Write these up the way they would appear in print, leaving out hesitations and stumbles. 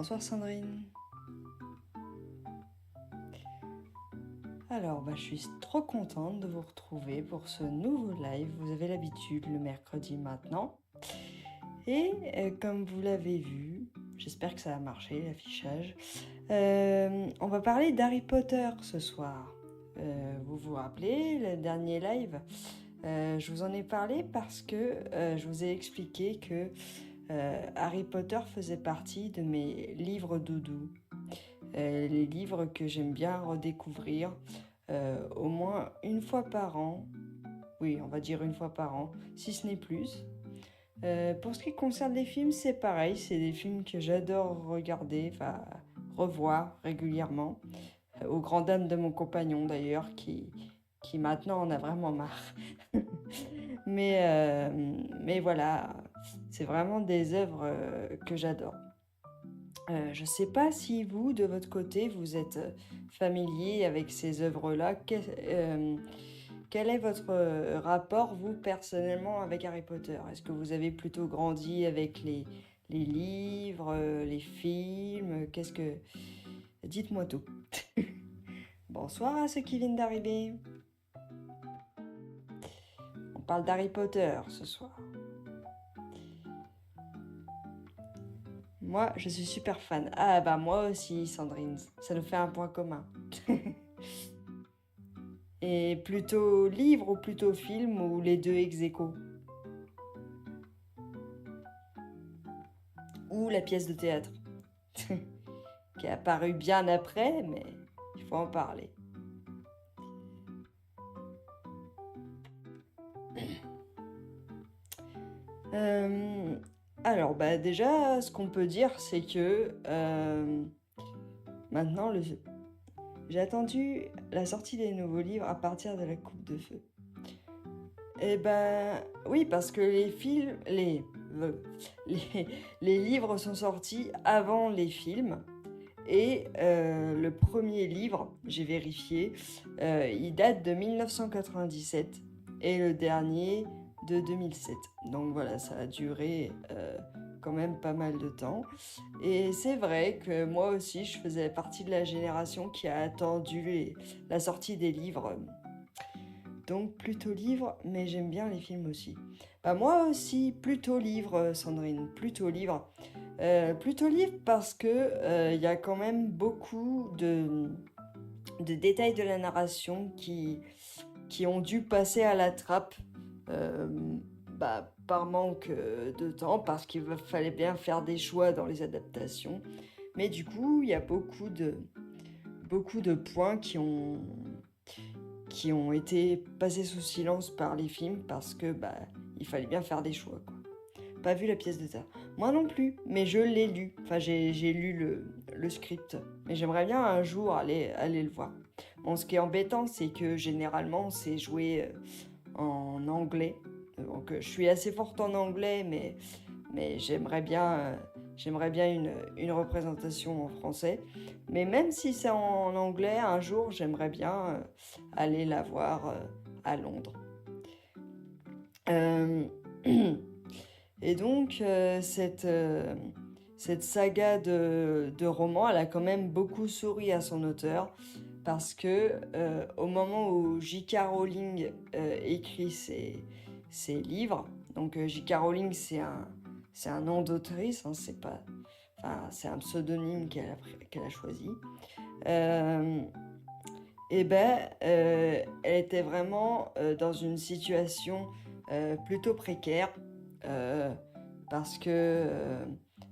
Bonsoir Sandrine. Alors, je suis trop contente de vous retrouver pour ce nouveau live. Vous avez l'habitude le mercredi maintenant. Et comme vous l'avez vu, j'espère que ça a marché l'affichage, on va parler d'Harry Potter ce soir. Vous vous rappelez, le dernier live, je vous en ai parlé parce que je vous ai expliqué que Harry Potter faisait partie de mes livres doudou. Les livres que j'aime bien redécouvrir au moins une fois par an. Oui, on va dire une fois par an, si ce n'est plus. Pour ce qui concerne les films, c'est pareil. C'est des films que j'adore regarder, enfin revoir régulièrement. Aux grandes dames de mon compagnon d'ailleurs, qui maintenant en a vraiment marre. mais voilà, c'est vraiment des œuvres que j'adore. Je ne sais pas si vous, de votre côté, vous êtes familier avec ces œuvres-là. Quel est votre rapport, vous, personnellement, avec Harry Potter? Est-ce que vous avez plutôt grandi avec les livres, les films? Dites-moi tout. Bonsoir à ceux qui viennent d'arriver. On parle d'Harry Potter ce soir. Moi, je suis super fan. Ah moi aussi, Sandrine. Ça nous fait un point commun. Et plutôt livre ou plutôt film ou les deux ex aequo? Ou la pièce de théâtre qui est apparue bien après, mais il faut en parler. Alors, déjà, ce qu'on peut dire, c'est que maintenant, j'ai attendu la sortie des nouveaux livres à partir de la Coupe de Feu. Eh oui, parce que les livres sont sortis avant les films. Et le premier livre, j'ai vérifié, il date de 1997 et le dernier de 2007. Donc voilà, ça a duré quand même pas mal de temps. Et c'est vrai que moi aussi, je faisais partie de la génération qui a attendu la sortie des livres. Donc plutôt livre, mais j'aime bien les films aussi. Moi aussi, plutôt livre, Sandrine, plutôt livre. Plutôt livre parce que y a quand même beaucoup de détails de la narration qui ont dû passer à la trappe par manque de temps, parce qu'il fallait bien faire des choix dans les adaptations. Mais du coup, il y a beaucoup de points qui ont été passés sous silence par les films parce que il fallait bien faire des choix, quoi. Pas vu la pièce de théâtre. Moi non plus, mais je l'ai lu. Enfin, j'ai lu le script. Mais j'aimerais bien un jour aller le voir. Bon, ce qui est embêtant, c'est que généralement, c'est joué en anglais. Donc, je suis assez forte en anglais, mais j'aimerais bien une représentation en français. Mais même si c'est en anglais, un jour, j'aimerais bien aller la voir à Londres. Et donc, cette saga de romans, elle a quand même beaucoup souri à son auteur, parce que au moment où J.K. Rowling écrit ses livres, donc J.K. Rowling, c'est un nom d'autrice, hein, c'est un pseudonyme qu'elle a choisi. Elle était vraiment dans une situation plutôt précaire, parce que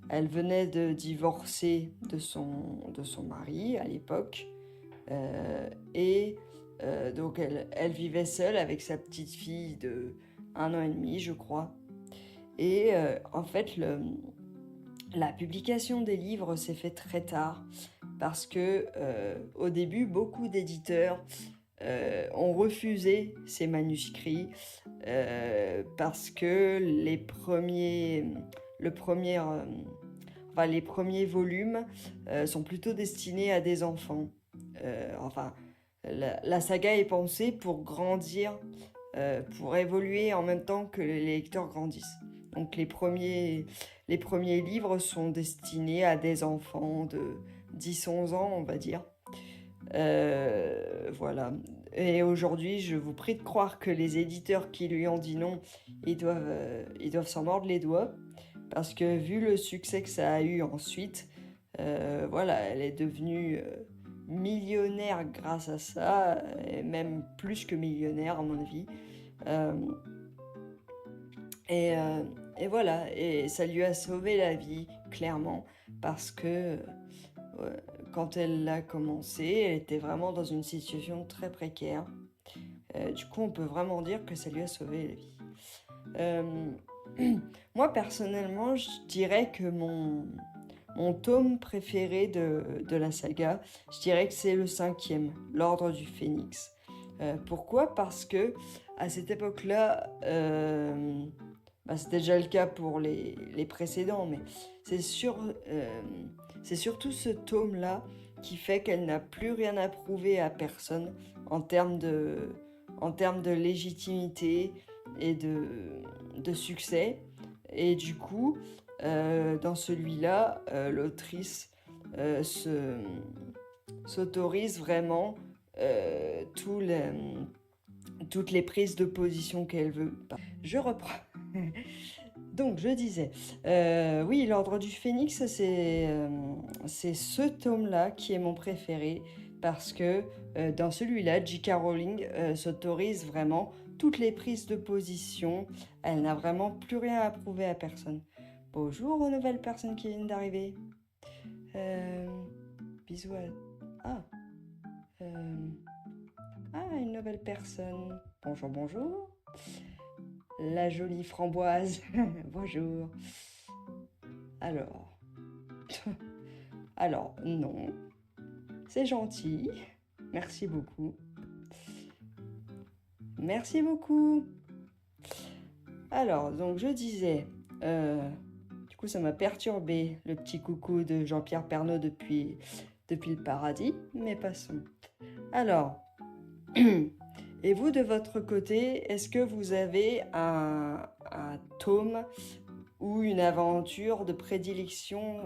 elle venait de divorcer de son mari à l'époque, donc elle vivait seule avec sa petite fille de 1 an et demi, je crois. Et en fait, la publication des livres s'est fait très tard, parce que au début, beaucoup d'éditeurs ont refusé ces manuscrits parce que les premiers volumes sont plutôt destinés à des enfants. La saga est pensée pour grandir, pour évoluer en même temps que les lecteurs grandissent. Donc les premiers les premiers livres sont destinés à des enfants de 10-11 ans, on va dire. Voilà. Et aujourd'hui, je vous prie de croire que les éditeurs qui lui ont dit non, ils doivent s'en mordre les doigts. Parce que vu le succès que ça a eu ensuite, voilà, elle est devenue millionnaire grâce à ça, et même plus que millionnaire à mon avis. Euh, et, euh, et voilà, et ça lui a sauvé la vie, clairement, parce que quand elle l'a commencé, elle était vraiment dans une situation très précaire. Du coup, on peut vraiment dire que ça lui a sauvé la vie. Euh, Moi, personnellement, je dirais que mon tome préféré de la saga, je dirais que c'est le 5e, l'Ordre du Phénix. Pourquoi? Parce que à cette époque-là, c'était déjà le cas pour les précédents, mais c'est c'est surtout ce tome-là qui fait qu'elle n'a plus rien à prouver à personne en en termes de légitimité et de succès. Et du coup, dans celui-là, l'autrice s'autorise vraiment tout les, toutes les prises de position qu'elle veut. Je reprends. Donc, je disais, oui, l'Ordre du Phénix, c'est ce tome-là qui est mon préféré parce que dans celui-là, J.K. Rowling s'autorise vraiment toutes les prises de position. Elle n'a vraiment plus rien à prouver à personne. Bonjour aux nouvelles personnes qui viennent d'arriver. Bisous à... Ah, une nouvelle personne. Bonjour, bonjour. La jolie framboise. Bonjour. Alors. Alors, non. C'est gentil. Merci beaucoup. Merci beaucoup. Alors, donc je disais, du coup ça m'a perturbé le petit coucou de Jean-Pierre Pernaut depuis le paradis, mais passons. Alors, et vous de votre côté, est-ce que vous avez un tome ou une aventure de prédilection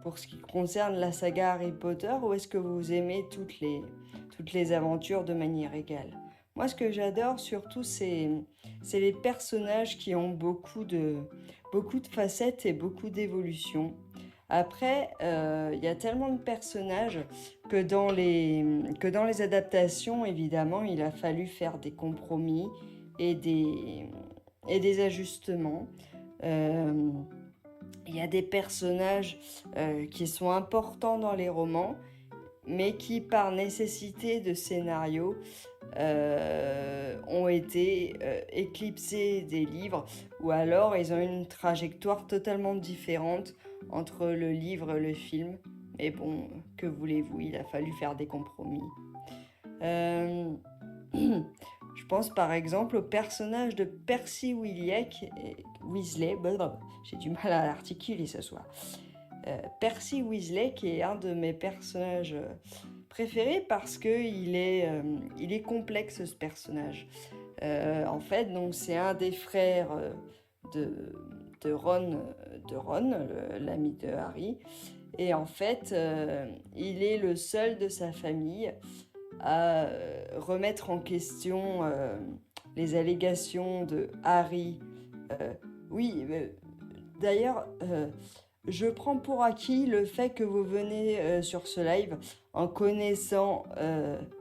pour ce qui concerne la saga Harry Potter, ou est-ce que vous aimez toutes les aventures de manière égale? Moi, ce que j'adore surtout, c'est les personnages qui ont beaucoup de facettes et beaucoup d'évolutions. Après, y a tellement de personnages que dans les adaptations, évidemment, il a fallu faire des compromis et des ajustements. Il y a des personnages qui sont importants dans les romans, mais qui, par nécessité de scénario, ont été éclipsés des livres, ou alors ils ont une trajectoire totalement différente entre le livre et le film. Mais bon, que voulez-vous, il a fallu faire des compromis. Je pense par exemple au personnage de Percy Weasley, j'ai du mal à l'articuler ce soir. Percy Weasley, qui est un de mes personnages préférés parce qu'il est complexe, ce personnage. En fait, donc c'est un des frères de Ron, l'ami de Harry. Et en fait, il est le seul de sa famille à remettre en question les allégations de Harry. Oui, d'ailleurs, je prends pour acquis le fait que vous venez sur ce live en connaissant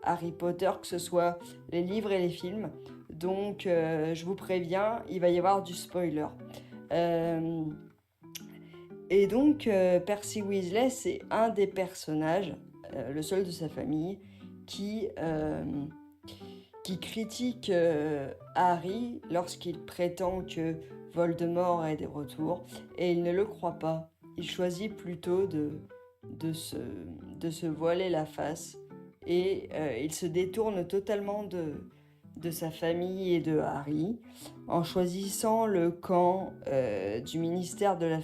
Harry Potter, que ce soit les livres et les films. Donc, je vous préviens, il va y avoir du spoiler. Et donc, Percy Weasley, c'est un des personnages, le seul de sa famille, qui critique Harry lorsqu'il prétend que Voldemort est de retour, et il ne le croit pas. Il choisit plutôt de se voiler la face, et il se détourne totalement de sa famille et de Harry, en choisissant le camp du ministère de la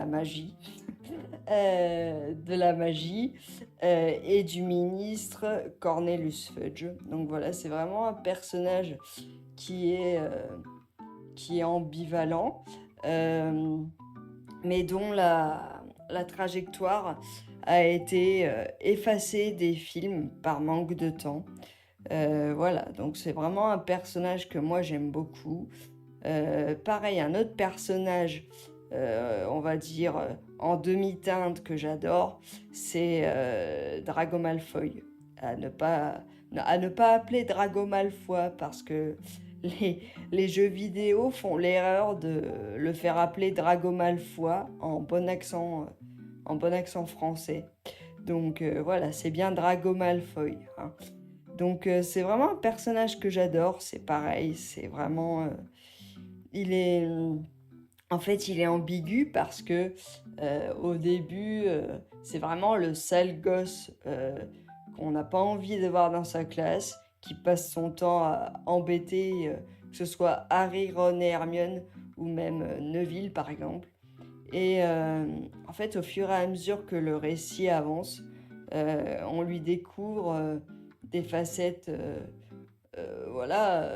magie, et du ministre Cornelius Fudge. Donc voilà, c'est vraiment un personnage qui est qui est ambivalent, mais dont la trajectoire a été effacée des films par manque de temps. Voilà, donc c'est vraiment un personnage que moi j'aime beaucoup. Pareil, un autre personnage, on va dire en demi-teinte que j'adore, c'est Drago Malfoy. À ne pas appeler Drago Malfoy parce que les jeux vidéo font l'erreur de le faire appeler Drago Malfoy en bon accent français. Donc voilà, c'est bien Drago Malfoy, hein. Donc c'est vraiment un personnage que j'adore, c'est pareil, c'est vraiment... il est... En fait, il est ambigu parce que au début, c'est vraiment le sale gosse qu'on n'a pas envie de voir dans sa classe, qui passe son temps à embêter, que ce soit Harry, Ron et Hermione, ou même Neville par exemple. Et en fait, au fur et à mesure que le récit avance, on lui découvre des facettes, voilà,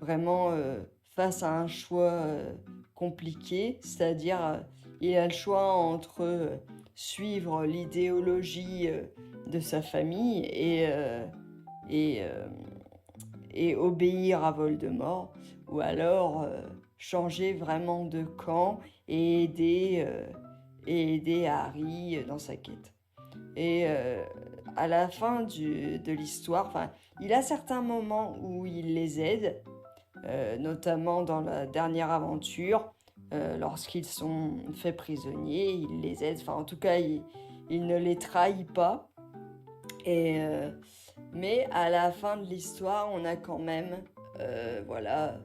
vraiment face à un choix compliqué, c'est-à-dire il a le choix entre suivre l'idéologie de sa famille et, euh, et obéir à Voldemort, ou alors changer vraiment de camp et aider Harry dans sa quête. Et à la fin de l'histoire, il a certains moments où il les aide, notamment dans la dernière aventure, lorsqu'ils sont faits prisonniers, il les aide, en tout cas, il ne les trahit pas. Et, mais à la fin de l'histoire, on a quand même voilà,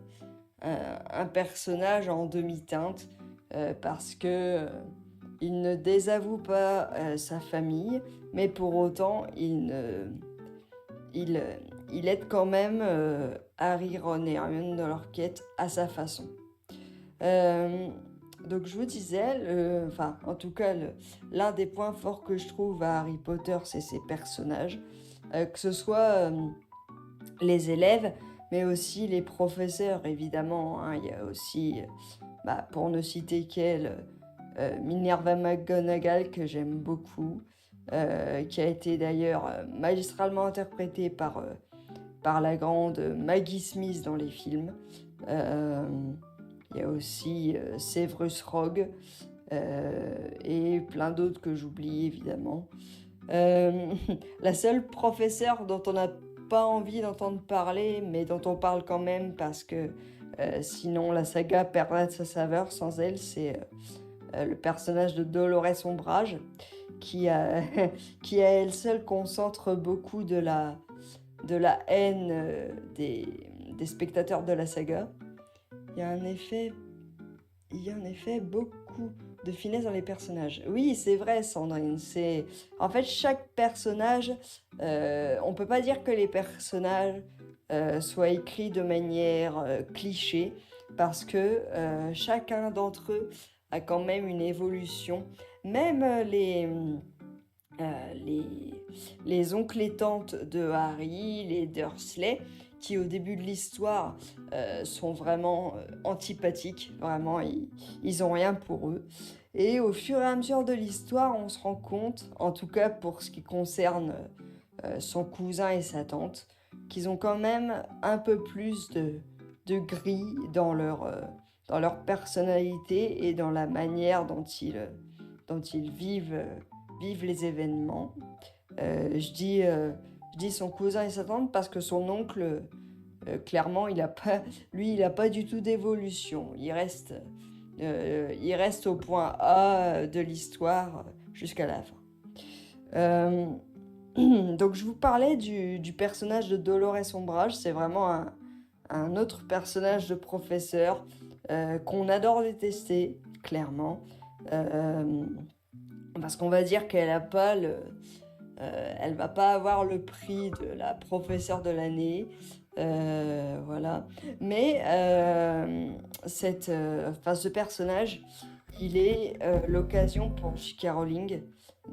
un personnage en demi-teinte, parce que il ne désavoue pas sa famille, mais pour autant, il aide quand même Harry, Ron et Hermione dans leur quête à sa façon. Donc je vous disais, en tout cas, l'un des points forts que je trouve à Harry Potter, c'est ses personnages, que ce soit les élèves, mais aussi les professeurs, évidemment, hein. Il y a aussi, pour ne citer qu'elle, Minerva McGonagall, que j'aime beaucoup, qui a été d'ailleurs magistralement interprétée par la grande Maggie Smith dans les films. Il y a aussi Severus Rogue et plein d'autres que j'oublie évidemment. La seule professeure dont on n'a pas envie d'entendre parler, mais dont on parle quand même parce que sinon la saga perdrait de sa saveur sans elle, c'est le personnage de Dolores Ombrage, qui à elle seule concentre beaucoup de la haine des spectateurs de la saga. Il y a en effet beaucoup de finesse dans les personnages. Oui, c'est vrai, Sandrine. En fait, chaque personnage, on peut pas dire que les personnages soient écrits de manière cliché, parce que chacun d'entre eux a quand même une évolution. Même les oncles et tantes de Harry, les Dursley, qui au début de l'histoire sont vraiment antipathiques, vraiment ils ont rien pour eux. Et au fur et à mesure de l'histoire, on se rend compte, en tout cas pour ce qui concerne son cousin et sa tante, qu'ils ont quand même un peu plus de gris dans leur personnalité et dans la manière dont ils vivent les événements. Je dis son cousin et sa tante parce que son oncle, clairement, il a pas du tout d'évolution. Il reste au point A de l'histoire jusqu'à la fin. Donc je vous parlais du personnage de Dolores Ombrage. C'est vraiment un autre personnage de professeur qu'on adore détester, clairement. Parce qu'on va dire qu'elle a pas elle va pas avoir le prix de la professeure de l'année, voilà. Mais ce personnage, il est l'occasion pour J.K. Rowling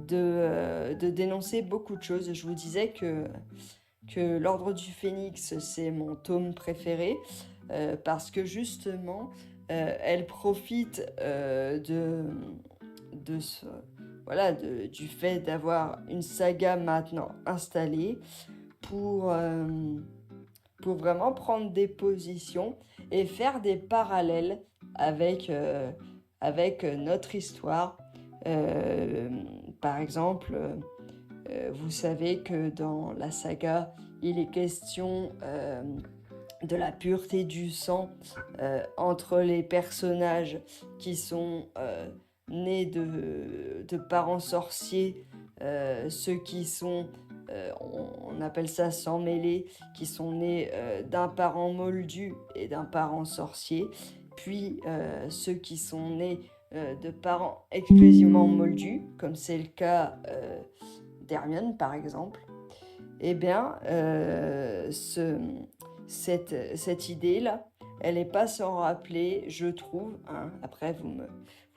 de dénoncer beaucoup de choses. Je vous disais que l'Ordre du Phénix, c'est mon tome préféré. parce que justement, elle profite de ce, voilà, du fait d'avoir une saga maintenant installée pour, pour vraiment prendre des positions et faire des parallèles avec notre histoire. Euh, Par exemple, vous savez que dans la saga, il est question de la pureté du sang entre les personnages qui sont nés de parents sorciers, ceux qui sont, on appelle ça sang mêlé, qui sont nés d'un parent moldu et d'un parent sorcier, puis ceux qui sont nés de parents exclusivement moldus, comme c'est le cas d'Hermione par exemple. Eh bien, cette idée-là, elle n'est pas sans rappeler, je trouve, hein, après vous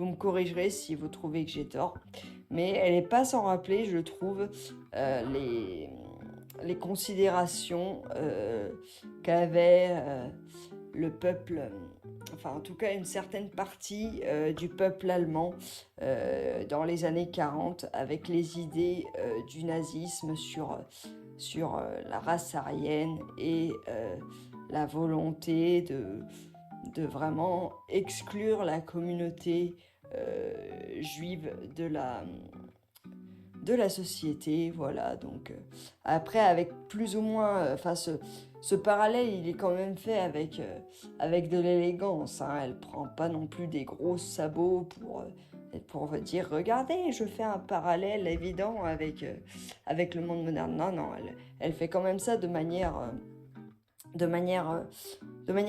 me corrigerez si vous trouvez que j'ai tort, mais elle n'est pas sans rappeler, je trouve, les considérations qu'avait le peuple, enfin en tout cas une certaine partie du peuple allemand dans les années 40 avec les idées du nazisme sur la race aryenne et la volonté de vraiment exclure la communauté juive de la société, voilà. Donc après, avec plus ou moins, enfin ce parallèle, il est quand même fait avec de l'élégance, hein. Elle prend pas non plus des gros sabots pour dire, regardez, je fais un parallèle évident avec le monde moderne. Non, non, elle fait quand même ça de manière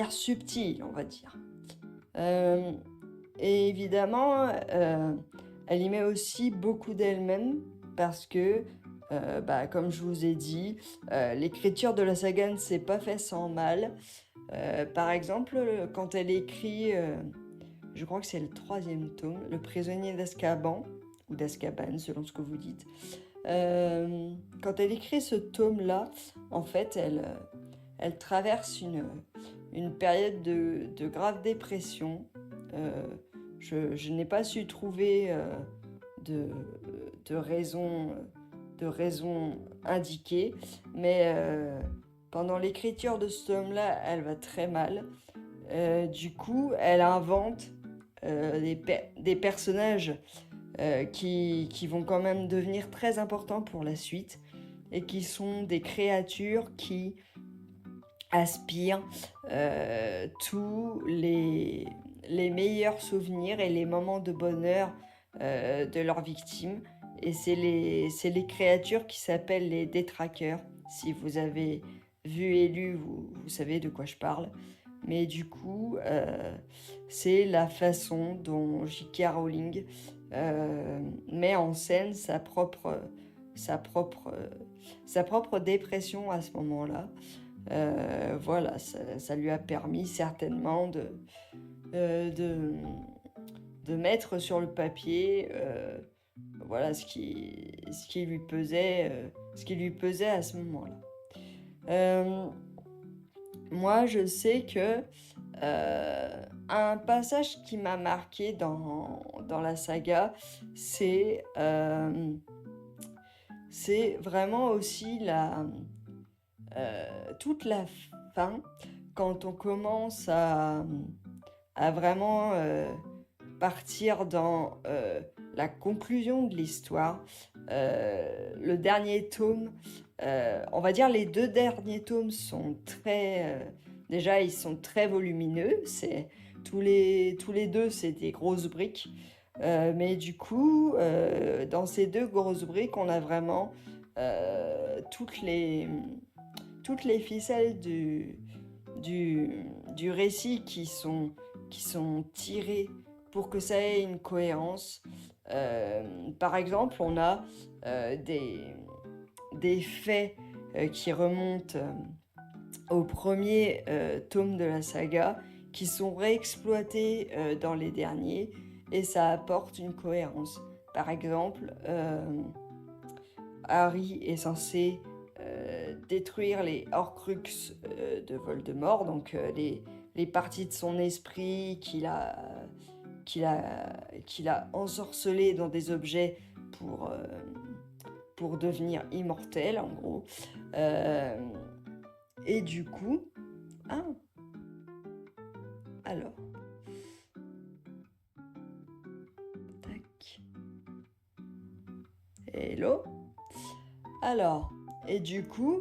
subtile, on va dire. Et évidemment, elle y met aussi beaucoup d'elle-même parce que, comme je vous ai dit, l'écriture de la saga ne s'est pas fait sans mal. Par exemple, quand elle écrit, je crois que c'est le 3e tome, Le prisonnier d'Azkaban, ou d'Azkaban selon ce que vous dites. Quand elle écrit ce tome-là, en fait, elle traverse une période de grave dépression. Je n'ai pas su trouver de raison indiquée, mais pendant l'écriture de ce tome-là, elle va très mal. Du coup, elle invente des personnages qui vont quand même devenir très importants pour la suite et qui sont des créatures qui aspirent tous les meilleurs souvenirs et les moments de bonheur de leurs victimes. Et c'est les créatures qui s'appellent les détraqueurs. Si vous avez vu et lu, vous savez de quoi je parle. Mais du coup, c'est la façon dont J.K. Rowling met en scène sa propre dépression à ce moment-là. Voilà, ça lui a permis certainement de mettre sur le papier voilà ce qui lui pesait à ce moment-là. Moi, je sais que un passage qui m'a marqué dans la saga, c'est vraiment aussi toute la fin, quand on commence à vraiment partir dans la conclusion de l'histoire. Le dernier tome, on va dire les 2 derniers tomes sont déjà ils sont très volumineux, tous les 2 c'est des grosses briques, mais du coup dans ces 2 grosses briques on a vraiment toutes les ficelles du récit qui sont tirées pour que ça ait une cohérence. Par exemple, on a des faits qui remontent au premier tome de la saga, qui sont réexploités dans les derniers, et ça apporte une cohérence. Par exemple, Harry est censé détruire les Horcruxes de Voldemort, donc les les parties de son esprit qu'il a ensorcelées dans des objets pour devenir immortel, en gros. Et du coup... Ah, alors... Tac. Hello. Alors, et du coup,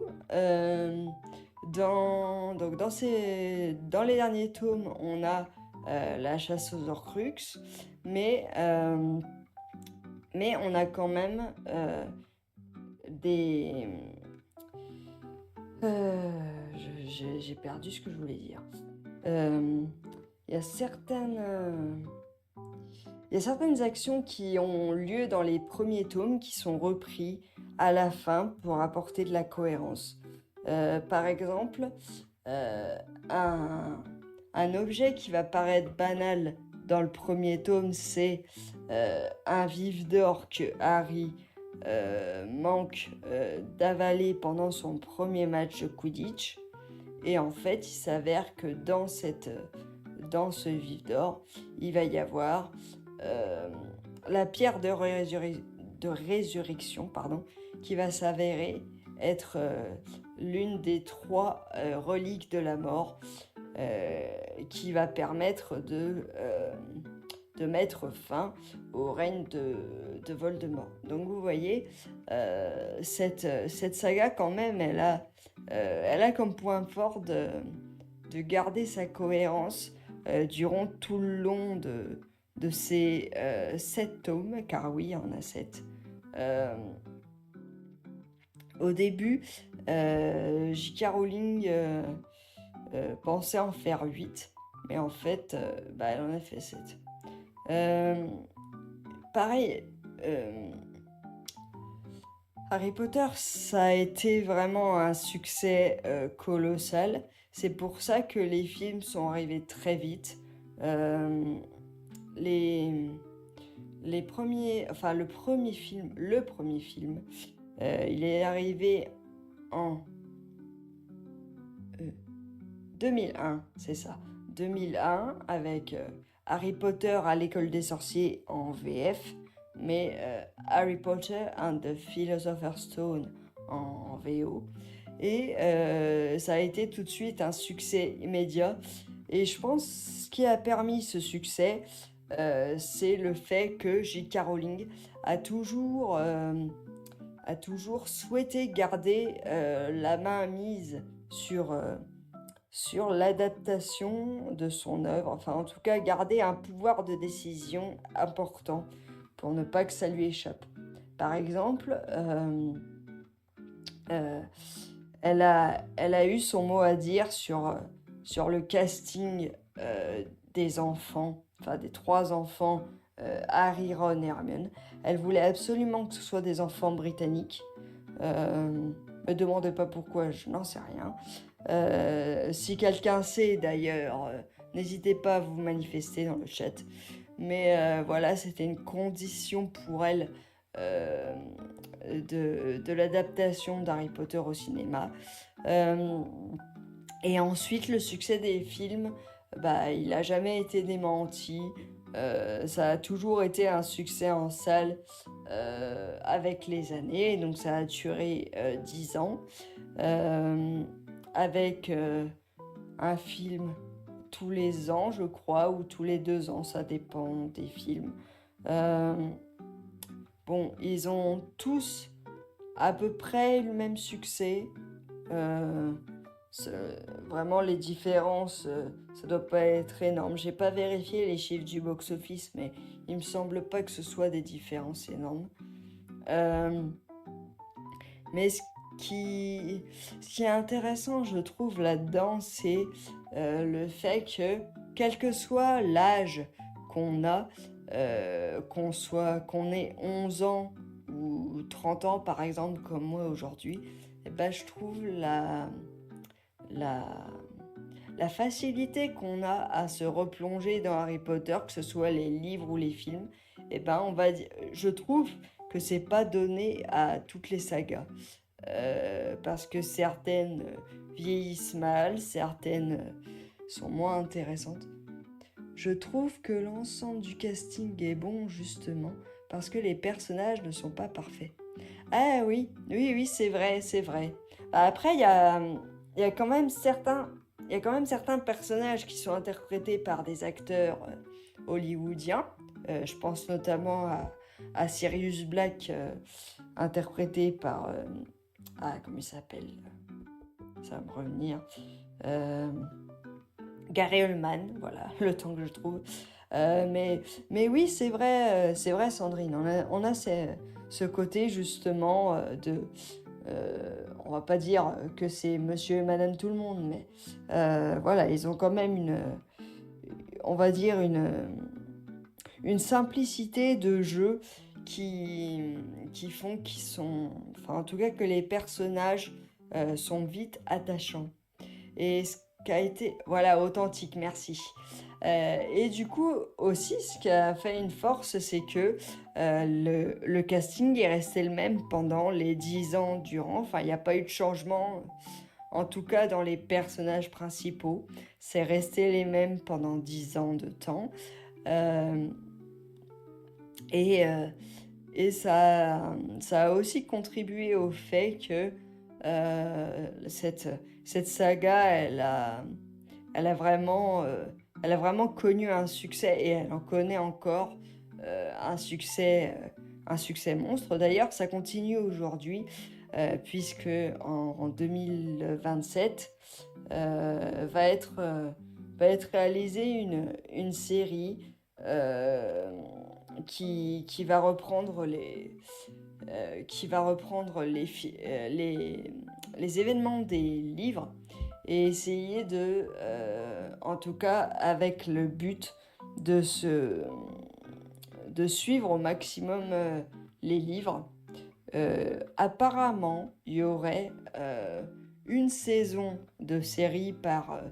dans les derniers tomes, on a la chasse aux Horcruxes, mais on a quand même des... j'ai perdu ce que je voulais dire. Il y a certaines actions qui ont lieu dans les premiers tomes qui sont repris à la fin pour apporter de la cohérence. Par exemple, un objet qui va paraître banal dans le premier tome, c'est un vif d'or que Harry manque d'avaler pendant son premier match de Quidditch. Et en fait, il s'avère que dans ce vif d'or, il va y avoir la pierre de résurrection, qui va s'avérer être l'une des 3 reliques de la mort qui va permettre de mettre fin au règne de Voldemort. Donc vous voyez, cette saga quand même, elle a comme point fort de garder sa cohérence durant tout le long de ces 7 tomes, car oui, il y en a 7. Au début, J.K. Rowling pensait en faire 8, mais en fait, elle en a fait 7. Pareil, Harry Potter, ça a été vraiment un succès colossal. C'est pour ça que les films sont arrivés très vite. Le premier film, il est arrivé en 2001, c'est ça. 2001 avec Harry Potter à l'école des sorciers en VF, mais Harry Potter and the Philosopher's Stone en VO. Et ça a été tout de suite un succès immédiat. Et je pense que ce qui a permis ce succès, c'est le fait que J.K. Rowling a toujours souhaité garder la main mise sur l'adaptation de son œuvre, enfin en tout cas garder un pouvoir de décision important pour ne pas que ça lui échappe. Par exemple, elle a eu son mot à dire sur le casting des enfants, enfin des 3 enfants, Harry, Ron et Hermione. Elle voulait absolument que ce soit des enfants britanniques. Me demandez pas pourquoi, je n'en sais rien. Si quelqu'un sait d'ailleurs, n'hésitez pas à vous manifester dans le chat. Mais voilà, c'était une condition pour elle de l'adaptation d'Harry Potter au cinéma. Et ensuite, le succès des films, il n'a jamais été démenti. Ça a toujours été un succès en salle avec les années, donc ça a duré 10 ans. Avec un film tous les ans, je crois, ou tous les 2 ans, ça dépend des films. Ils ont tous à peu près le même succès. Vraiment, les différences, ça doit pas être énorme. J'ai pas vérifié les chiffres du box-office, mais il me semble pas que ce soit des différences énormes. Mais ce qui est intéressant, je trouve, là-dedans, c'est le fait que, quel que soit l'âge qu'on a, qu'on ait 11 ans ou 30 ans, par exemple, comme moi aujourd'hui, je trouve la facilité qu'on a à se replonger dans Harry Potter, que ce soit les livres ou les films, je trouve que c'est pas donné à toutes les sagas. Parce que certaines vieillissent mal, certaines sont moins intéressantes. Je trouve que l'ensemble du casting est bon justement parce que les personnages ne sont pas parfaits. Ah oui, oui, oui, c'est vrai, c'est vrai. Après, il y a quand même certains personnages qui sont interprétés par des acteurs hollywoodiens. Je pense notamment à Sirius Black, interprété par... comment il s'appelle? Ça va me revenir. Gary Oldman, voilà, le temps que je trouve. Mais oui, c'est vrai, Sandrine. On a ce côté justement on va pas dire que c'est Monsieur et Madame tout le monde, mais voilà, ils ont quand même on va dire une simplicité de jeu qui font qu'ils sont, enfin en tout cas que les personnages sont vite attachants. Et ce qui a été, voilà, authentique, merci. Et du coup, aussi, ce qui a fait une force, c'est que le casting est resté le même pendant les 10 ans durant. Enfin, il n'y a pas eu de changement, en tout cas dans les personnages principaux. C'est resté les mêmes pendant 10 ans de temps. Euh, et et ça a aussi contribué au fait que cette saga, elle a vraiment connu un succès et elle en connaît encore un succès monstre. D'ailleurs, ça continue aujourd'hui puisque en 2027 va être réalisée une série qui va reprendre les événements des livres et essayer en tout cas avec le but de de suivre au maximum les livres. Apparemment, il y aurait une saison de série par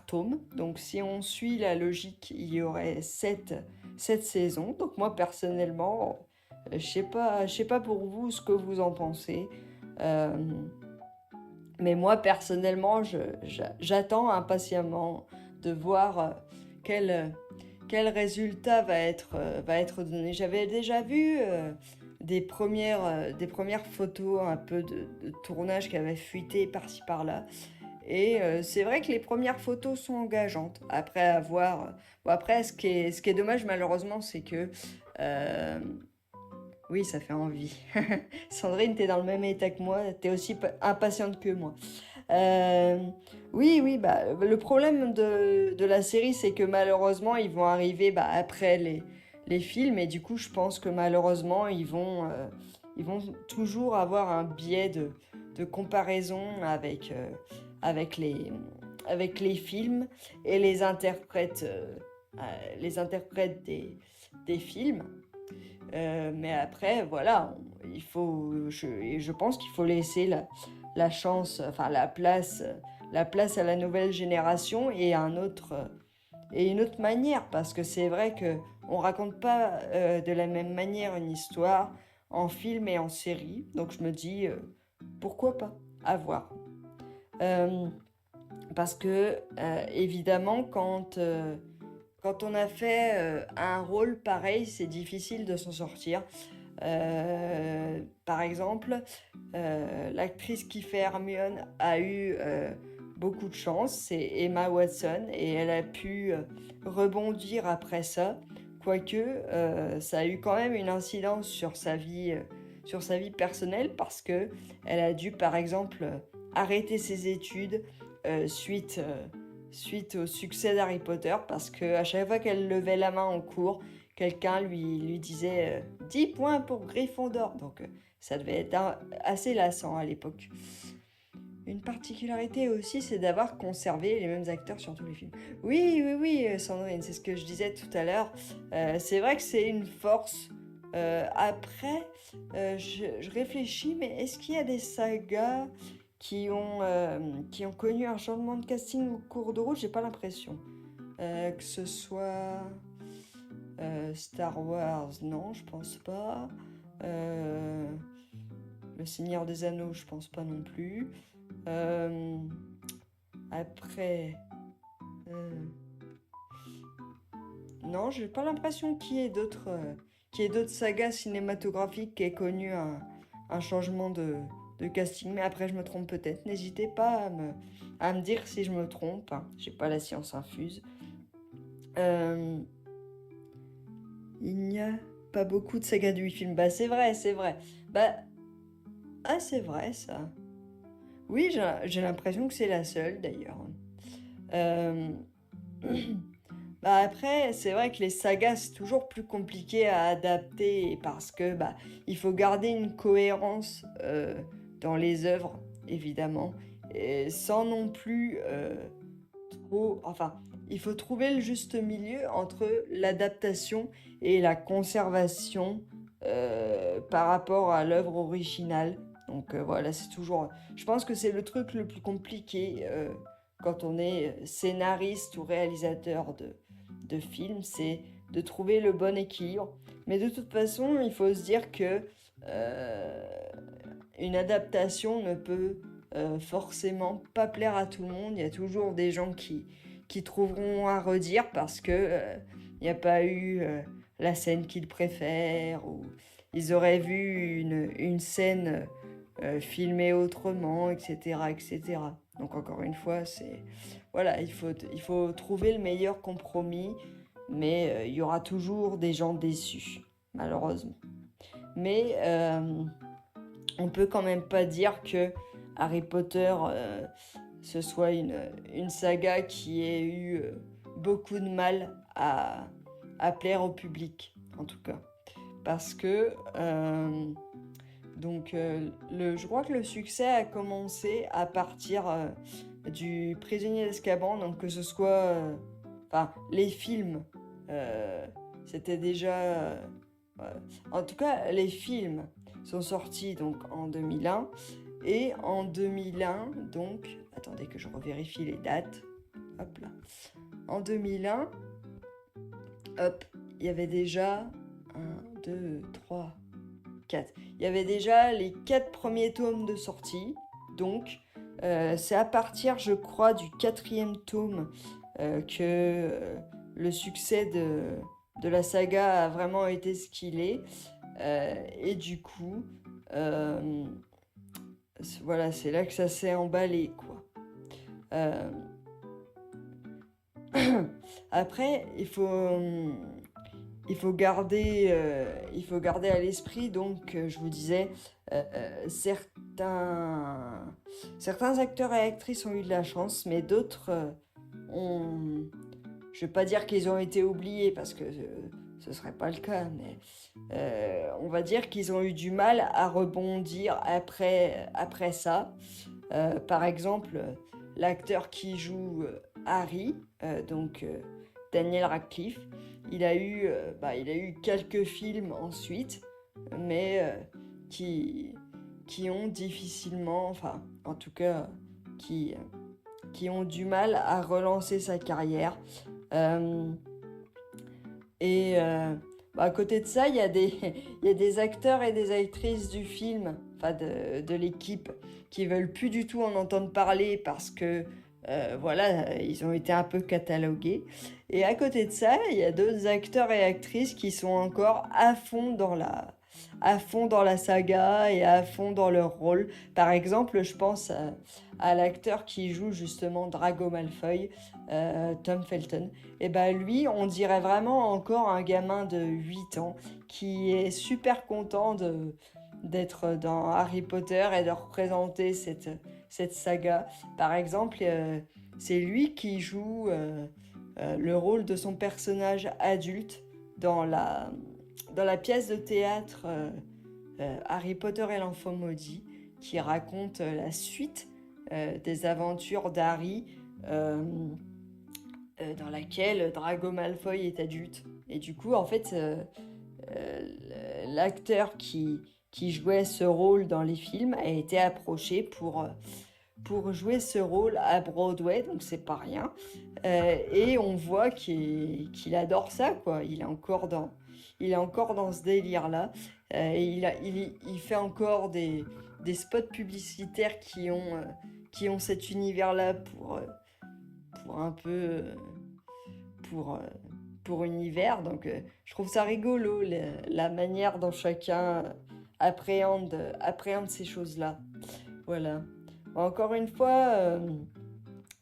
tome. Donc si on suit la logique, il y aurait 7 saisons. Donc moi personnellement, je sais pas pour vous ce que vous en pensez. Euh, mais moi personnellement, j'attends impatiemment de voir quel résultat va être donné. J'avais déjà vu des premières photos un peu de tournage qui avaient fuité par-ci par-là. Et c'est vrai que les premières photos sont engageantes. Après avoir... Bon, après, ce qui est dommage malheureusement, c'est que... euh, oui, ça fait envie. Sandrine, t'es dans le même état que moi, t'es aussi impatiente que moi. Euh, oui, oui, bah, le problème de la série, c'est que malheureusement, ils vont arriver bah, après les films, et du coup, je pense que malheureusement, ils vont toujours avoir un biais de comparaison avec avec les films et les interprètes des films. Mais après, voilà, je pense qu'il faut laisser la chance, enfin la place à la nouvelle génération et et une autre manière, parce que c'est vrai que on raconte pas de la même manière une histoire en film et en série. Donc je me dis, pourquoi pas, à voir. Euh, Parce que évidemment, quand on a fait un rôle pareil, c'est difficile de s'en sortir. Par exemple, l'actrice qui fait Hermione a eu beaucoup de chance, c'est Emma Watson, et elle a pu rebondir après ça, quoique ça a eu quand même une incidence sur sa vie personnelle, parce que elle a dû, par exemple, arrêter ses études suite au succès d'Harry Potter, parce que à chaque fois qu'elle levait la main en cours, quelqu'un lui disait 10 points pour Gryffondor. Donc ça devait être assez lassant à l'époque. Une particularité aussi, c'est d'avoir conservé les mêmes acteurs sur tous les films. Oui, oui, oui, Sandrine, c'est ce que je disais tout à l'heure. C'est vrai que c'est une force. Après, je réfléchis, mais est-ce qu'il y a des sagas qui ont connu un changement de casting au cours de route? J'ai pas l'impression. Que ce soit Star Wars, non, je pense pas. Le Seigneur des Anneaux, je pense pas non plus. Euh, après, Euh, Non, j'ai pas l'impression qu'il y ait d'autres sagas cinématographiques qui aient connu un changement de casting. Mais après, je me trompe peut-être. N'hésitez pas à me dire si je me trompe, hein. J'ai pas la science infuse. Euh, il n'y a pas beaucoup de sagas de 8 films. Bah, c'est vrai, c'est vrai. Bah, ah, c'est vrai, ça. Oui, j'ai l'impression que c'est la seule, d'ailleurs. Euh, Bah après, c'est vrai que les sagas, c'est toujours plus compliqué à adapter parce que bah, il faut garder une cohérence dans les œuvres, évidemment, et sans non plus trop... Enfin, il faut trouver le juste milieu entre l'adaptation et la conservation par rapport à l'œuvre originale. Donc voilà, c'est toujours... Je pense que c'est le truc le plus compliqué quand on est scénariste ou réalisateur de films, c'est de trouver le bon équilibre. Mais de toute façon, il faut se dire que euh, une adaptation ne peut forcément pas plaire à tout le monde. Il y a toujours des gens qui trouveront à redire parce que il n'y a pas eu la scène qu'ils préfèrent ou ils auraient vu une scène filmée autrement, etc., etc. Donc encore une fois, c'est voilà, il faut trouver le meilleur compromis, mais il y aura toujours des gens déçus, malheureusement. Mais on peut quand même pas dire que Harry Potter ce soit une saga qui ait eu beaucoup de mal à plaire au public, en tout cas. Parce que je crois que le succès a commencé à partir du Prisonnier d'Azkaban, donc que ce soit les films, c'était déjà en tout cas les films sont sortis donc en 2001 et en 2001 donc attendez que je revérifie les dates. Hop là. En 2001, hop, il y avait déjà 1 2 3 4. Il y avait déjà les 4 premiers tomes de sortie. Donc, c'est à partir, je crois, du 4e tome que le succès de la saga a vraiment été ce qu'il est. Et du coup, voilà, c'est là que ça s'est emballé, quoi. Euh, Après, il faut garder à l'esprit, donc, je vous disais, certains acteurs et actrices ont eu de la chance, mais d'autres ont... Je ne vais pas dire qu'ils ont été oubliés, parce que ce ne serait pas le cas, mais on va dire qu'ils ont eu du mal à rebondir après ça. Par exemple, l'acteur qui joue Harry, Daniel Radcliffe, il a eu quelques films ensuite, mais qui ont difficilement, enfin en tout cas qui ont du mal à relancer sa carrière. Euh, à côté de ça, il y a des acteurs et des actrices du film, enfin de l'équipe, qui veulent plus du tout en entendre parler parce que voilà, ils ont été un peu catalogués. Et à côté de ça, il y a d'autres acteurs et actrices qui sont encore à fond dans la saga et à fond dans leur rôle. Par exemple, je pense à l'acteur qui joue justement Drago Malfoy, Tom Felton. Et ben lui, on dirait vraiment encore un gamin de 8 ans qui est super content d'être dans Harry Potter et de représenter cette saga. Par exemple, c'est lui qui joue le rôle de son personnage adulte dans la pièce de théâtre Harry Potter et l'enfant maudit, qui raconte la suite des aventures d'Harry, dans laquelle Drago Malfoy est adulte. Et du coup, en fait, l'acteur qui jouait ce rôle dans les films a été approché pour jouer ce rôle à Broadway, donc c'est pas rien. Et on voit qu'il adore ça, quoi. Il est encore dans ce délire-là. Il fait encore des spots publicitaires qui ont cet univers-là pour un peu pour, euh, pour univers. Donc je trouve ça rigolo la manière dont chacun appréhende ces choses-là. Voilà. Encore une fois,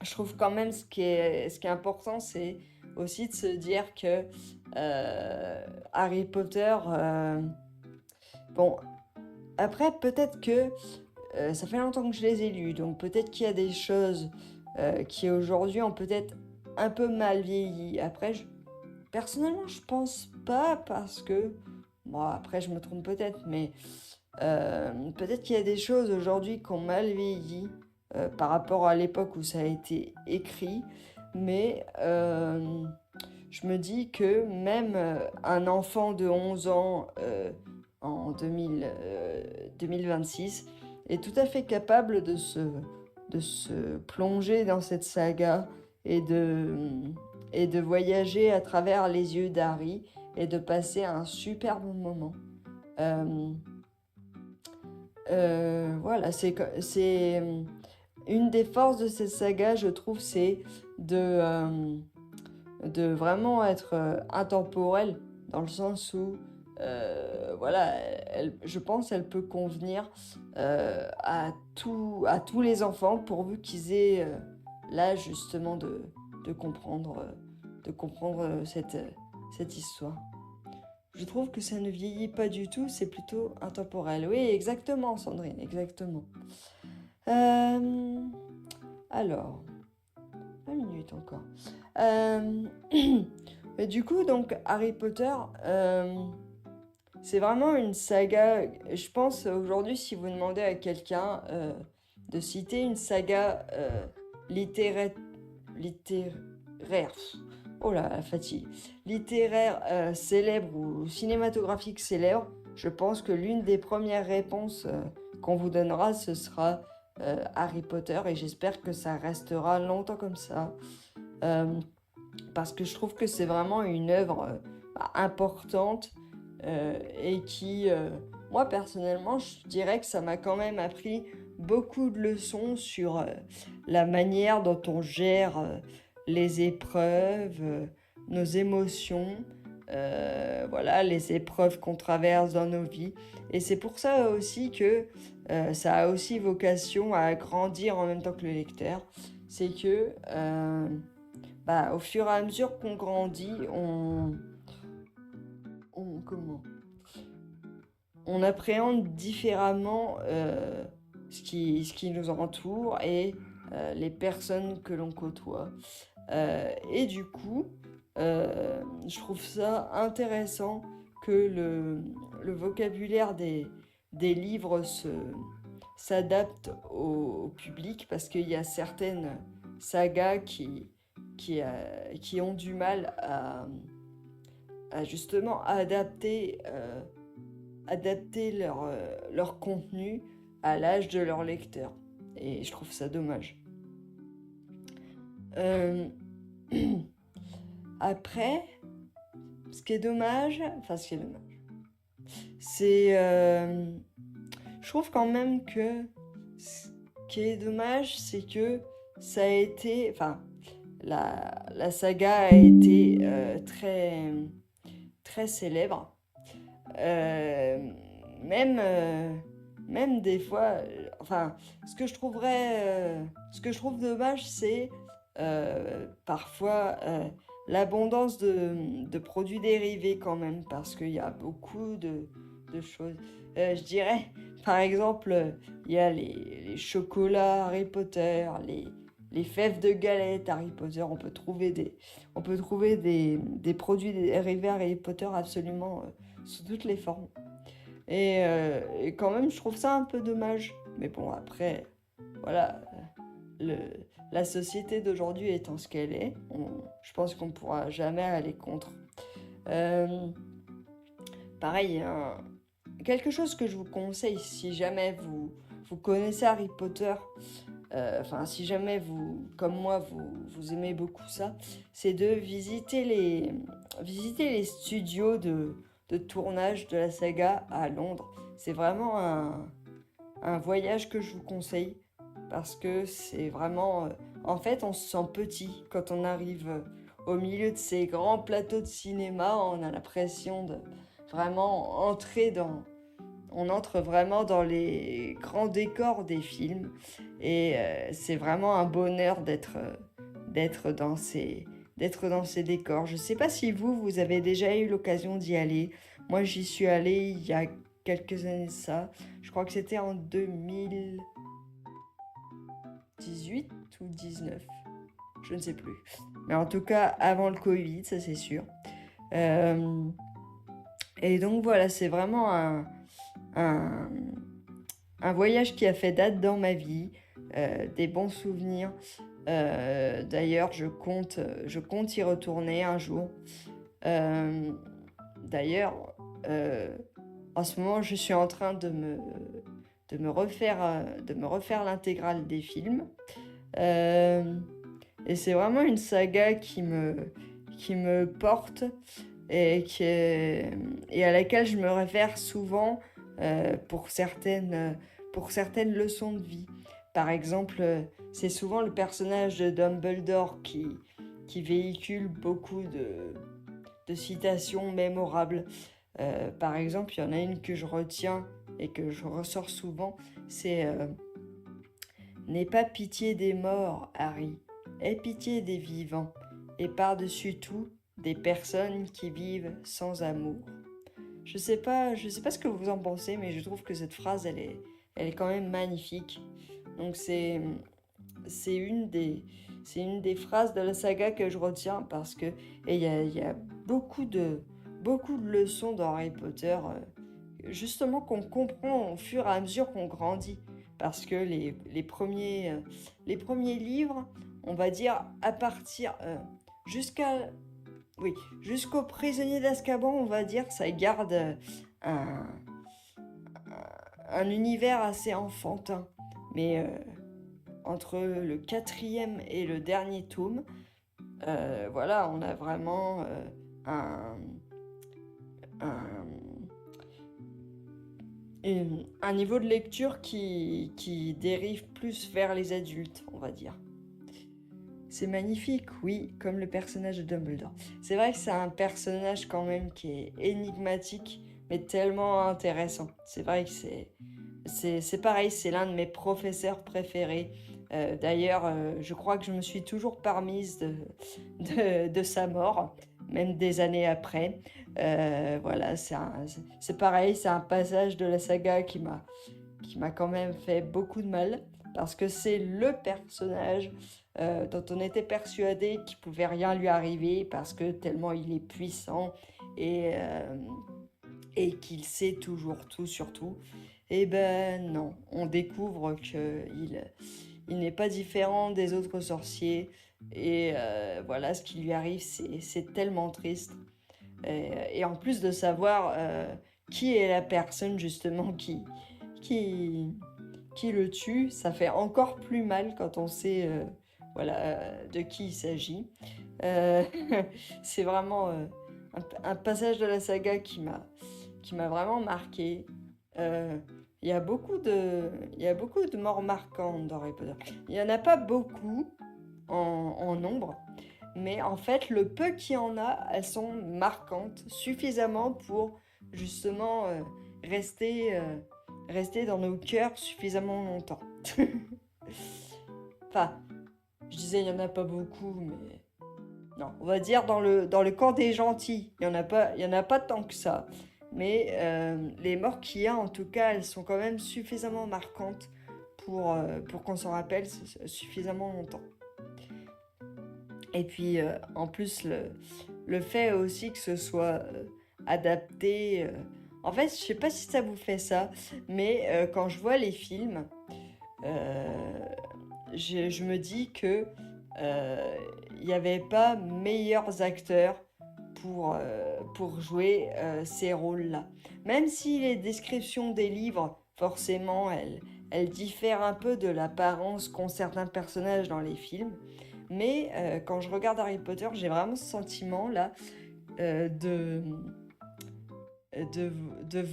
je trouve quand même ce qui est important, c'est aussi de se dire que Harry Potter, bon, après peut-être que ça fait longtemps que je les ai lus, donc peut-être qu'il y a des choses qui aujourd'hui ont peut-être un peu mal vieilli. Après, personnellement, je pense pas parce que, bon, après je me trompe peut-être, mais peut-être qu'il y a des choses aujourd'hui qui ont mal vieilli par rapport à l'époque où ça a été écrit, mais je me dis que même un enfant de 11 ans en 2026 est tout à fait capable de se plonger dans cette saga et de voyager à travers les yeux d'Harry et de passer un super bon moment. Voilà, c'est une des forces de cette saga, je trouve, c'est de vraiment être intemporelle, dans le sens où, voilà, je pense qu'elle peut convenir à tous les enfants, pourvu qu'ils aient l'âge justement de comprendre, cette histoire. Je trouve que ça ne vieillit pas du tout, c'est plutôt intemporel. Oui, exactement, Sandrine, exactement. Alors, 20 minutes encore. Mais du coup, donc, Harry Potter, c'est vraiment une saga. Je pense, aujourd'hui, si vous demandez à quelqu'un de citer une saga littéraire, oh là, la fatigue, littéraire célèbre ou cinématographique célèbre, je pense que l'une des premières réponses qu'on vous donnera, ce sera Harry Potter, et j'espère que ça restera longtemps comme ça, parce que je trouve que c'est vraiment une œuvre importante et qui, moi personnellement, je dirais que ça m'a quand même appris beaucoup de leçons sur la manière dont on gère les épreuves, nos émotions, voilà, les épreuves qu'on traverse dans nos vies. Et c'est pour ça aussi que ça a aussi vocation à grandir en même temps que le lecteur. C'est que au fur et à mesure qu'on grandit, on appréhende différemment ce qui nous entoure et les personnes que l'on côtoie. Et du coup, je trouve ça intéressant que le vocabulaire des livres s'adapte au public, parce qu'il y a certaines sagas qui ont du mal à justement adapter leur contenu à l'âge de leur lecteur. Et je trouve ça dommage. Après, ce qui est dommage, c'est... je trouve quand même que ce qui est dommage, c'est que ça a été... Enfin, la saga a été très, très célèbre. Même des fois... ce que je trouve dommage, c'est parfois l'abondance de produits dérivés quand même, parce qu'il y a beaucoup de choses. Je dirais, par exemple, il y a les chocolats Harry Potter, les fèves de galette Harry Potter. On peut trouver des produits dérivés Harry Potter absolument sous toutes les formes. Et quand même, je trouve ça un peu dommage. Mais bon, après, voilà, la société d'aujourd'hui étant ce qu'elle est, je pense qu'on ne pourra jamais aller contre. Pareil, quelque chose que je vous conseille, si jamais vous connaissez Harry Potter, si jamais comme moi, vous aimez beaucoup ça, c'est de visiter les studios de tournage de la saga à Londres. C'est vraiment un voyage que je vous conseille. parce que c'est vraiment... en fait, on se sent petit quand on arrive au milieu de ces grands plateaux de cinéma. On a l'impression de vraiment entrer dans... On entre vraiment dans les grands décors des films et c'est vraiment un bonheur d'être dans ces décors. Je ne sais pas si vous avez déjà eu l'occasion d'y aller. Moi, j'y suis allée il y a quelques années de ça. Je crois que c'était en 2018 ou 19. Je ne sais plus. Mais en tout cas, avant le Covid, ça c'est sûr. Euh, et donc voilà, c'est vraiment un, un voyage qui a fait date dans ma vie, des bons souvenirs. D'ailleurs, je compte y retourner un jour. D'ailleurs, en ce moment, je suis en train de me refaire l'intégrale des films. Et c'est vraiment une saga qui me porte et à laquelle je me réfère souvent pour certaines leçons de vie. Par exemple, c'est souvent le personnage de Dumbledore qui véhicule beaucoup de citations mémorables. Par exemple, il y en a une que je retiens et que je ressors souvent, c'est n'aie pas pitié des morts, Harry, aie pitié des vivants, et par-dessus tout, des personnes qui vivent sans amour. Je sais pas ce que vous en pensez, mais je trouve que cette phrase, elle est quand même magnifique. Donc c'est une des phrases de la saga que je retiens parce que il y a beaucoup de leçons dans Harry Potter, justement qu'on comprend au fur et à mesure qu'on grandit. Parce que les premiers livres, on va dire à partir jusqu'à jusqu'au prisonnier d'Azkaban, on va dire, ça garde un, un univers assez enfantin. Mais entre le quatrième et le dernier tome, voilà, on a vraiment un, un niveau de lecture qui dérive plus vers les adultes, on va dire. C'est magnifique, oui, comme le personnage de Dumbledore. C'est vrai que c'est un personnage quand même qui est énigmatique, mais tellement intéressant. C'est vrai que c'est pareil, c'est l'un de mes professeurs préférés. D'ailleurs, je crois que je me suis toujours permise de sa mort, même des années après. Voilà, c'est pareil, c'est un passage de la saga qui m'a quand même fait beaucoup de mal, parce que c'est le personnage dont on était persuadé qu'il pouvait rien lui arriver, parce que tellement il est puissant et qu'il sait toujours tout sur tout. Et ben non, on découvre il n'est pas différent des autres sorciers. Et voilà, ce qui lui arrive, c'est tellement triste. Et en plus de savoir qui est la personne justement qui, qui le tue, ça fait encore plus mal quand on sait de qui il s'agit. Euh, c'est vraiment un passage de la saga qui m'a vraiment marqué. Il y a il y a beaucoup de morts marquantes dans Harry Potter. Il n'y en a pas beaucoup en nombre, mais en fait, le peu qu'il y en a, elles sont marquantes suffisamment pour justement rester dans nos cœurs suffisamment longtemps. Enfin, je disais il n'y en a pas beaucoup, mais non, on va dire dans le camp des gentils, il y en a pas tant que ça. Mais les morts qu'il y a, en tout cas, elles sont quand même suffisamment marquantes pour qu'on s'en rappelle suffisamment longtemps. Et puis, en plus, le fait aussi que ce soit adapté... En fait, je sais pas si ça vous fait ça, mais quand je vois les films, je me dis que il n'y avait pas meilleurs acteurs pour jouer ces rôles-là. Même si les descriptions des livres, forcément, elles diffèrent un peu de l'apparence qu'ont certains personnages dans les films. Mais quand je regarde Harry Potter, j'ai vraiment ce sentiment-là de, de, de,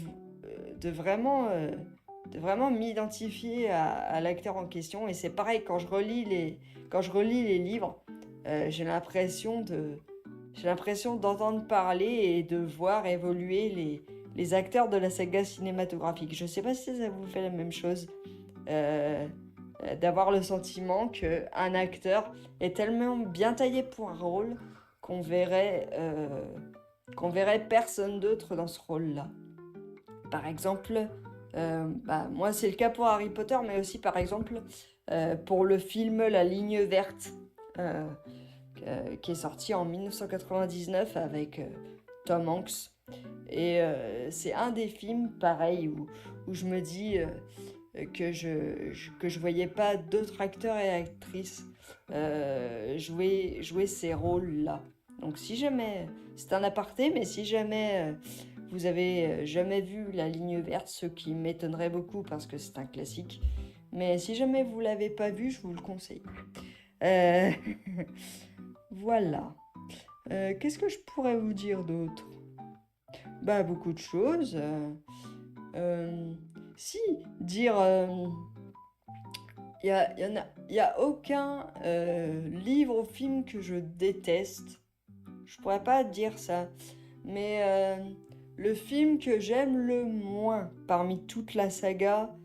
de vraiment de vraiment m'identifier à l'acteur en question. Et c'est pareil, quand je relis les livres, j'ai l'impression d'entendre parler et de voir évoluer les acteurs de la saga cinématographique. Je sais pas si ça vous fait la même chose, euh, d'avoir le sentiment qu'un acteur est tellement bien taillé pour un rôle qu'on verrait personne d'autre dans ce rôle-là. Par exemple, moi c'est le cas pour Harry Potter, mais aussi par exemple pour le film La Ligne Verte, euh, qui est sorti en 1999 avec Tom Hanks. Et c'est un des films, pareil, où je me dis que je voyais pas d'autres acteurs et actrices jouer ces rôles-là. Donc si jamais, c'est un aparté, mais si jamais vous avez jamais vu La Ligne Verte, ce qui m'étonnerait beaucoup parce que c'est un classique, mais si jamais vous l'avez pas vu, je vous le conseille. Euh, voilà. Qu'est-ce que je pourrais vous dire d'autre? Bah, beaucoup de choses. Euh, si, dire... y a aucun livre ou film que je déteste. Je pourrais pas dire ça. Mais le film que j'aime le moins parmi toute la saga,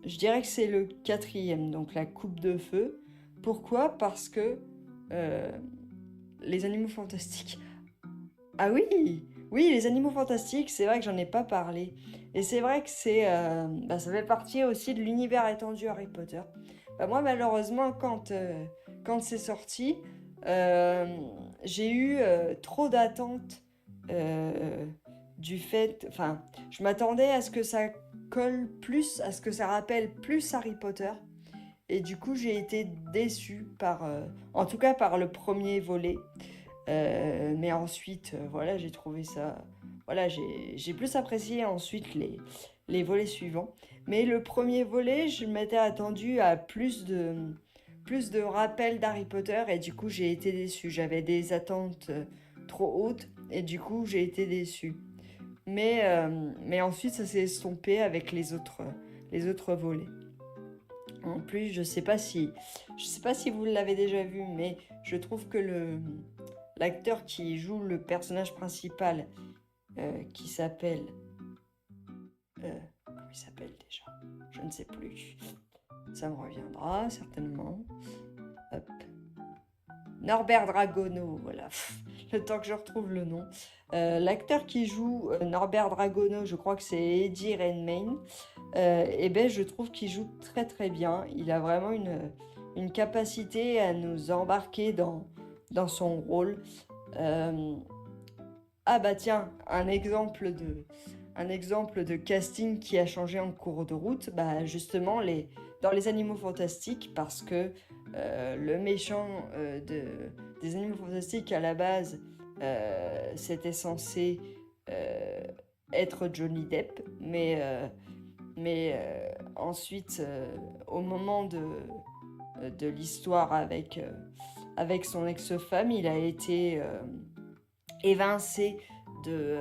je dirais que c'est le quatrième, donc La Coupe de Feu. Pourquoi? Parce que euh, les animaux fantastiques. Ah oui, oui, les animaux fantastiques, c'est vrai que j'en ai pas parlé. Et c'est vrai que ça fait partie aussi de l'univers étendu Harry Potter. Bah, moi, malheureusement, quand c'est sorti, euh, j'ai eu trop d'attentes euh, du fait... Enfin, je m'attendais à ce que ça colle plus, à ce que ça rappelle plus Harry Potter. Et du coup, j'ai été déçue en tout cas par le premier volet. Mais ensuite, voilà, j'ai trouvé ça... Voilà, j'ai plus apprécié ensuite les volets suivants. Mais le premier volet, je m'étais attendu à plus de rappels d'Harry Potter et du coup, j'ai été déçue. J'avais des attentes trop hautes et du coup, j'ai été déçue. Mais ensuite, ça s'est estompé avec les autres volets. En plus, je sais pas si vous l'avez déjà vu, mais je trouve que l'acteur qui joue le personnage principal, qui s'appelle, comment il s'appelle déjà? Je ne sais plus. Ça me reviendra certainement. Hop. Norbert Dragono, voilà. Le temps que je retrouve le nom. L'acteur qui joue Norbert Dragono, je crois que c'est Eddie Redmayne. Et ben je trouve qu'il joue très très bien. Il a vraiment une capacité à nous embarquer dans son rôle. Euh, ah bah tiens, un exemple de casting qui a changé en cours de route, bah justement dans les Animaux Fantastiques, parce que le méchant des Animaux Fantastiques à la base, c'était censé euh, être Johnny Depp, mais ensuite, au moment de l'histoire avec son ex-femme, il a été évincé de,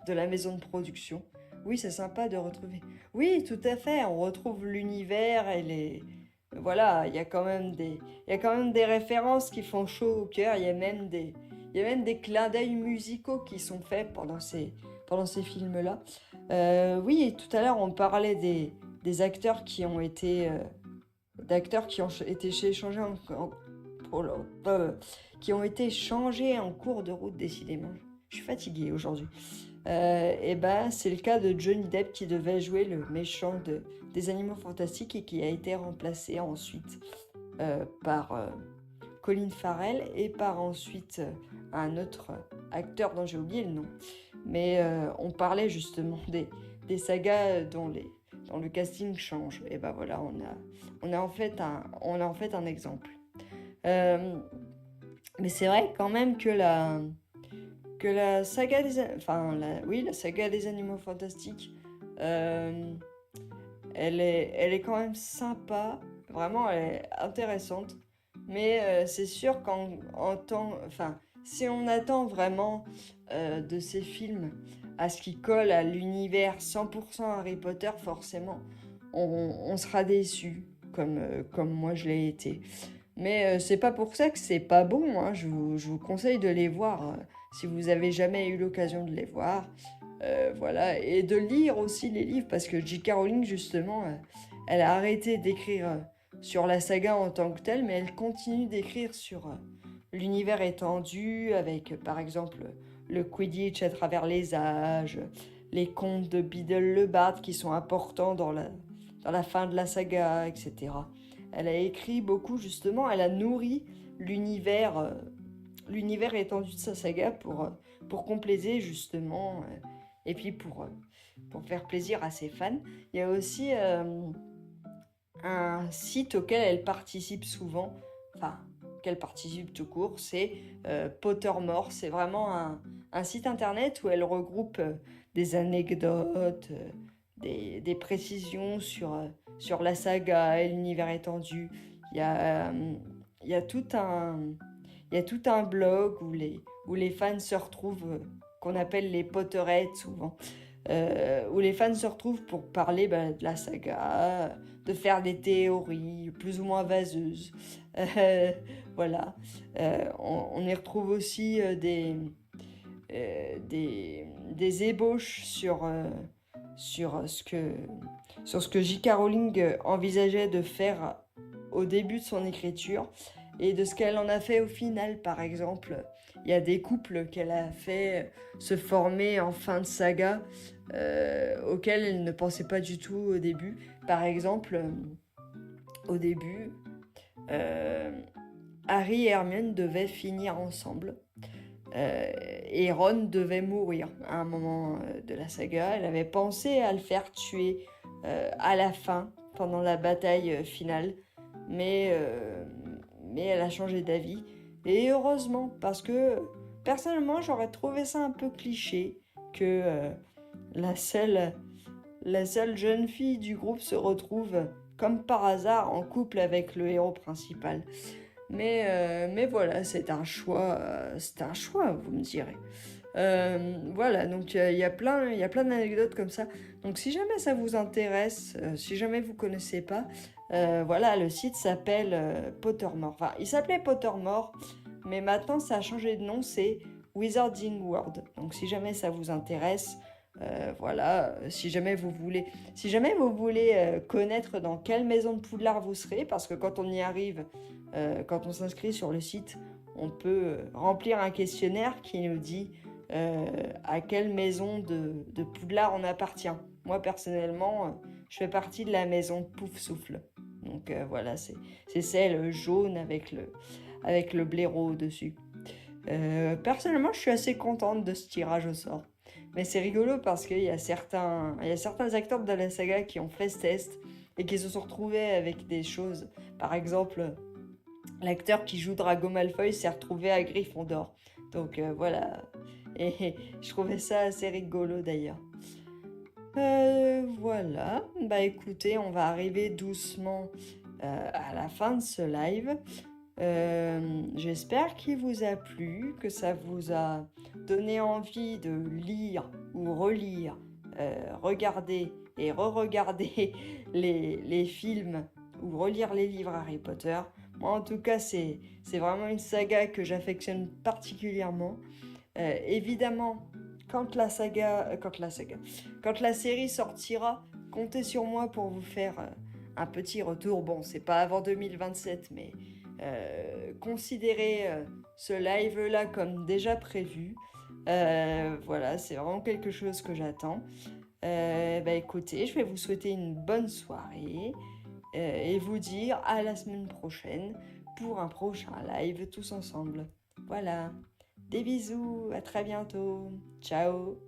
de la maison de production. Oui, c'est sympa de retrouver. Oui, tout à fait, on retrouve l'univers et les... Voilà, il y a quand même des références qui font chaud au cœur, il y a même des clins d'œil musicaux qui sont faits pendant ces films-là. Oui, et tout à l'heure, on parlait des acteurs qui ont été échangés oh là, qui ont été changés en cours de route, décidément. Je suis fatiguée aujourd'hui. Et ben, c'est le cas de Johnny Depp qui devait jouer le méchant des Animaux Fantastiques et qui a été remplacé ensuite par Colin Farrell et par ensuite un autre acteur dont j'ai oublié le nom. Mais on parlait justement des sagas dont le casting change. Et ben voilà, on a en fait un exemple. Euh, mais c'est vrai quand même que la saga la saga des Animaux Fantastiques, euh, elle est quand même sympa, vraiment elle est intéressante. Mais c'est sûr si on attend vraiment de ces films à ce qui colle à l'univers 100% Harry Potter, forcément, on sera déçu, comme moi je l'ai été. Mais c'est pas pour ça que c'est pas bon, hein. Je vous conseille de les voir si vous avez jamais eu l'occasion de les voir. Voilà, et de lire aussi les livres, parce que J.K. Rowling, justement, elle a arrêté d'écrire sur la saga en tant que telle, mais elle continue d'écrire sur l'univers étendu, avec par exemple le Quidditch à travers les âges, les contes de Biddle le Bard qui sont importants dans la fin de la saga, etc. Elle a écrit beaucoup, justement, elle a nourri l'univers étendu de sa saga pour compléter, justement, et puis pour faire plaisir à ses fans. Il y a aussi un site auquel elle participe souvent, enfin, qu'elle participe tout court, c'est Pottermore. C'est vraiment un site internet où elle regroupe des anecdotes, des précisions sur la saga et l'univers étendu. Il y a, il y a tout un blog où les fans se retrouvent, qu'on appelle les Potterheads souvent, où les fans se retrouvent pour parler de la saga, de faire des théories plus ou moins vaseuses. Voilà. On y retrouve aussi des ébauches sur ce que J.K. Rowling envisageait de faire au début de son écriture et de ce qu'elle en a fait au final. Par exemple, il y a des couples qu'elle a fait se former en fin de saga auxquels elle ne pensait pas du tout au début. Par exemple, au début, Harry et Hermione devaient finir ensemble. Et Ron devait mourir à un moment de la saga. Elle avait pensé à le faire tuer à la fin, pendant la bataille finale, mais elle a changé d'avis. Et heureusement, parce que personnellement, j'aurais trouvé ça un peu cliché que la seule jeune fille du groupe se retrouve comme par hasard en couple avec le héros principal. Mais voilà, c'est un choix, vous me direz. Voilà, donc il y a plein d'anecdotes comme ça. Donc si jamais ça vous intéresse, si jamais vous connaissez pas, voilà, le site s'appelle Pottermore. Enfin, il s'appelait Pottermore, mais maintenant ça a changé de nom, c'est Wizarding World. Donc si jamais ça vous intéresse, voilà, si jamais vous voulez connaître dans quelle maison de Poudlard vous serez, parce que quand on y arrive, quand on s'inscrit sur le site, on peut remplir un questionnaire qui nous dit à quelle maison de Poudlard on appartient. Moi, personnellement, je fais partie de la maison Pouf-Souffle. Donc voilà, c'est celle jaune avec le blaireau dessus. Personnellement, je suis assez contente de ce tirage au sort. Mais c'est rigolo parce qu'il y a certains acteurs de la saga qui ont fait ce test et qui se sont retrouvés avec des choses. Par exemple, l'acteur qui joue Drago Malfoy s'est retrouvé à Gryffondor. Donc voilà. Et je trouvais ça assez rigolo d'ailleurs. Voilà. Bah écoutez, on va arriver doucement à la fin de ce live. J'espère qu'il vous a plu, que ça vous a donné envie de lire ou relire, regarder et re-regarder les films ou relire les livres Harry Potter. Moi, en tout cas, c'est vraiment une saga que j'affectionne particulièrement. Évidemment, quand la série sortira, comptez sur moi pour vous faire un petit retour. Bon, c'est pas avant 2027, mais considérez ce live-là comme déjà prévu. Voilà, c'est vraiment quelque chose que j'attends. Écoutez, je vais vous souhaiter une bonne soirée et vous dire à la semaine prochaine pour un prochain live tous ensemble. Voilà, des bisous, à très bientôt, ciao.